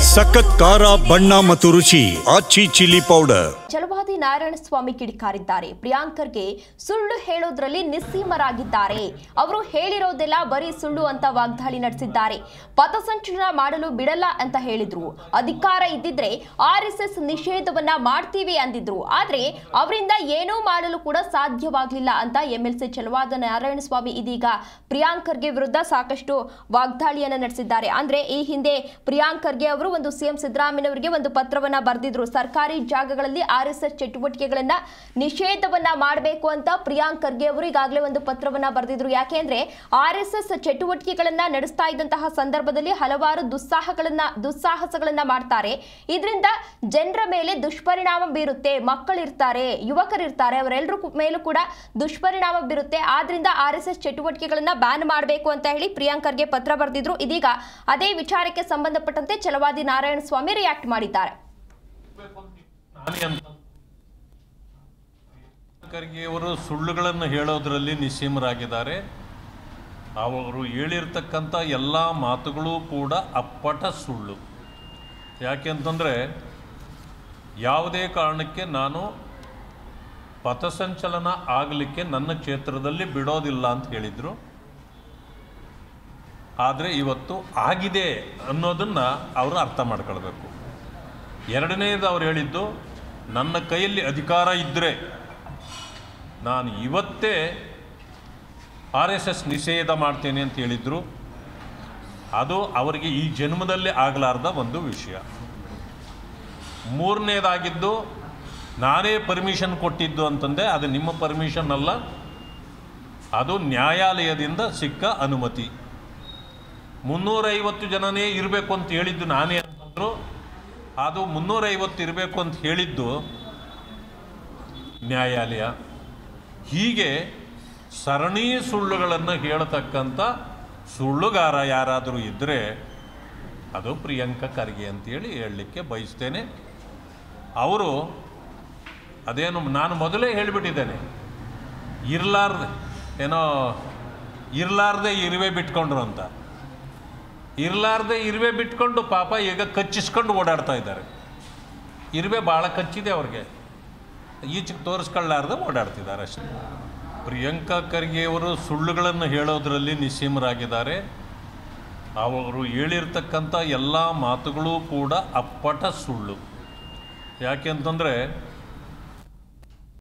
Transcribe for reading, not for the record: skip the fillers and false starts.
ಸಖತ್ ಖಾರ ಬಣ್ಣ ಮತ್ತು ರುಚಿ ಆಚಿ ಚಿಲ್ಲಿ ಪೌಡರ್. ಛಲವಾದಿ ನಾರಾಯಣಸ್ವಾಮಿ ಕಿಡಿಕಾರಿದ್ದಾರೆ. ಪ್ರಿಯಾಂಕರ್ಗೆ ಸುಳ್ಳು ಹೇಳೋದ್ರಲ್ಲಿ ನಿಸ್ಸೀಮರಾಗಿದ್ದಾರೆ. ಅವರು ಹೇಳಿರೋದೆಲ್ಲ ಬರೀ ಸುಳ್ಳು ಅಂತ ವಾಗ್ದಾಳಿ ನಡೆಸಿದ್ದಾರೆ. ಪಥಸಂಚಲನ ಮಾಡಲು ಬಿಡಲ್ಲ ಅಂತ ಹೇಳಿದ್ರು. ಅಧಿಕಾರ ಇದ್ದಿದ್ರೆ ಆರ್ಎಸ್ಎಸ್ ನಿಷೇಧವನ್ನ ಮಾಡ್ತೀವಿ ಅಂದಿದ್ರು. ಆದ್ರೆ ಅವರಿಂದ ಏನೂ ಮಾಡಲು ಕೂಡ ಸಾಧ್ಯವಾಗಲಿಲ್ಲ ಅಂತ ಎಂಎಲ್ಸಿ ಛಲವಾದ ನಾರಾಯಣಸ್ವಾಮಿ ಇದೀಗ ಪ್ರಿಯಾಂಕರ್ಗೆ ವಿರುದ್ಧ ಸಾಕಷ್ಟು ವಾಗ್ದಾಳಿಯನ್ನ ನಡೆಸಿದ್ದಾರೆ. ಅಂದ್ರೆ ಈ ಹಿಂದೆ ಪ್ರಿಯಾಂಕರ್ಗೆ ಅವರು ಒಂದು ಸಿಎಂ ಸಿದ್ದರಾಮಯ್ಯನವರಿಗೆ ಒಂದು ಪತ್ರವನ್ನ ಬರೆದಿದ್ರು. ಸರ್ಕಾರಿ ಜಾಗಗಳಲ್ಲಿ ಆರ್ಎಸ್ಎಸ್ ಚಟುವಟಿಕೆಗಳನ್ನ ನಿಷೇಧವನ್ನ ಮಾಡಬೇಕು ಅಂತ ಪ್ರಿಯಾಂಕರ್ಗೆ ಅವರು ಈಗಾಗಲೇ ಒಂದು ಪತ್ರವನ್ನ ಬರೆದಿದ್ರು. ಯಾಕೆಂದ್ರೆ ಆರ್ಎಸ್ಎಸ್ ಚಟುವಟಿಕೆಗಳನ್ನ ನಡೆಸ್ತಾ ಇದ್ದಂತಹ ಸಂದರ್ಭದಲ್ಲಿ ಹಲವಾರು ದುಸ್ಸಾಹಸಗಳನ್ನ ಮಾಡ್ತಾರೆ. ಇದರಿಂದ ಜನರ ಮೇಲೆ ದುಷ್ಪರಿಣಾಮ ಬೀರುತ್ತೆ. ಮಕ್ಕಳಿರ್ತಾರೆ, ಯುವಕರಿರ್ತಾರೆ, ಅವರೆಲ್ಲರೂ ಮೇಲೂ ಕೂಡ ದುಷ್ಪರಿಣಾಮ ಬೀರುತ್ತೆ. ಆದ್ರಿಂದ ಆರ್ಎಸ್ಎಸ್ ಚಟುವಟಿಕೆಗಳನ್ನ ಬ್ಯಾನ್ ಮಾಡಬೇಕು ಅಂತ ಹೇಳಿ ಪ್ರಿಯಾಂಕರ್ಗೆ ಪತ್ರ ಬರೆದಿದ್ರು. ಇದೀಗ ಅದೇ ವಿಚಾರಕ್ಕೆ ಸಂಬಂಧಪಟ್ಟಂತೆ ಛಲವಾದಿ ನಾರಾಯಣಸ್ವಾಮಿ ರಿಯಾಕ್ಟ್ ಮಾಡಿದ್ದಾರೆ. ಅವರು ಸುಳ್ಳುಗಳನ್ನು ಹೇಳೋದ್ರಲ್ಲಿ ನಿಸ್ಸೀಮರಾಗಿದ್ದಾರೆ. ಅವರು ಹೇಳಿರ್ತಕ್ಕಂಥ ಎಲ್ಲ ಮಾತುಗಳು ಕೂಡ ಅಪ್ಪಟ ಸುಳ್ಳು. ಯಾಕೆಂತಂದರೆ ಯಾವುದೇ ಕಾರಣಕ್ಕೆ ನಾನು ಪಥಸಂಚಲನ ಆಗಲಿಕ್ಕೆ ನನ್ನ ಕ್ಷೇತ್ರದಲ್ಲಿ ಬಿಡೋದಿಲ್ಲ ಅಂತ ಹೇಳಿದರು. ಆದರೆ ಇವತ್ತು ಆಗಿದೆ ಅನ್ನೋದನ್ನು ಅವರು ಅರ್ಥ ಮಾಡ್ಕೊಳ್ಬೇಕು. ಎರಡನೇದು ಅವ್ರು ಹೇಳಿದ್ದು, ನನ್ನ ಕೈಯಲ್ಲಿ ಅಧಿಕಾರ ಇದ್ದರೆ ನಾನು ಇವತ್ತೇ RSS ನಿಷೇಧ ಮಾಡ್ತೇನೆ ಅಂತ ಹೇಳಿದರು. ಅದು ಅವರಿಗೆ ಈ ಜನ್ಮದಲ್ಲಿ ಆಗಲಾರ್ದ ಒಂದು ವಿಷಯ. ಮೂರನೇದಾಗಿದ್ದು, ನಾನೇ ಪರ್ಮಿಷನ್ ಕೊಟ್ಟಿದ್ದು ಅಂತಂದೆ. ಅದು ನಿಮ್ಮ ಪರ್ಮಿಷನ್ ಅಲ್ಲ, ಅದು ನ್ಯಾಯಾಲಯದಿಂದ ಸಿಕ್ಕ ಅನುಮತಿ. 350 ಜನನೇ ಇರಬೇಕು ಅಂತ ಹೇಳಿದ್ದು ನಾನೇ ಅಂತಂದರು. ಅದು 350 ಇರಬೇಕು ಅಂತ ಹೇಳಿದ್ದು ನ್ಯಾಯಾಲಯ. ಹೀಗೆ ಸರಣಿ ಸುಳ್ಳುಗಳನ್ನು ಹೇಳತಕ್ಕಂಥ ಸುಳ್ಳುಗಾರ ಯಾರಾದರೂ ಇದ್ದರೆ ಅದು ಪ್ರಿಯಾಂಕಾ ಖರ್ಗೆ ಅಂತೇಳಿ ಹೇಳಲಿಕ್ಕೆ ಬಯಸ್ತೇನೆ. ಅವರು ಅದೇನು ನಾನು ಮೊದಲೇ ಹೇಳಿಬಿಟ್ಟಿದ್ದೇನೆ, ಇರಲಾರ್ದೆ ಇರುವೆ ಬಿಟ್ಕೊಂಡ್ರು ಅಂತ. ಇರಲಾರ್ದೆ ಇರುವೆ ಬಿಟ್ಕೊಂಡು ಪಾಪ ಈಗ ಕಚ್ಚಿಸ್ಕೊಂಡು ಓಡಾಡ್ತಾ ಇದ್ದಾರೆ. ಇರುವೆ ಭಾಳ ಕಚ್ಚಿದೆ ಅವ್ರಿಗೆ, ಈಚೆಗೆ ತೋರಿಸ್ಕೊಳ್ಳಾರ್ದೆ ಓಡಾಡ್ತಿದ್ದಾರೆ ಅಷ್ಟೇ. ಪ್ರಿಯಾಂಕಾ ಖರ್ಗೆ ಅವರು ಸುಳ್ಳುಗಳನ್ನು ಹೇಳೋದ್ರಲ್ಲಿ ನಿಸ್ಸೀಮರಾಗಿದ್ದಾರೆ. ಅವರು ಹೇಳಿರ್ತಕ್ಕಂಥ ಎಲ್ಲ ಮಾತುಗಳು ಕೂಡ ಅಪ್ಪಟ ಸುಳ್ಳು. ಯಾಕೆಂತಂದರೆ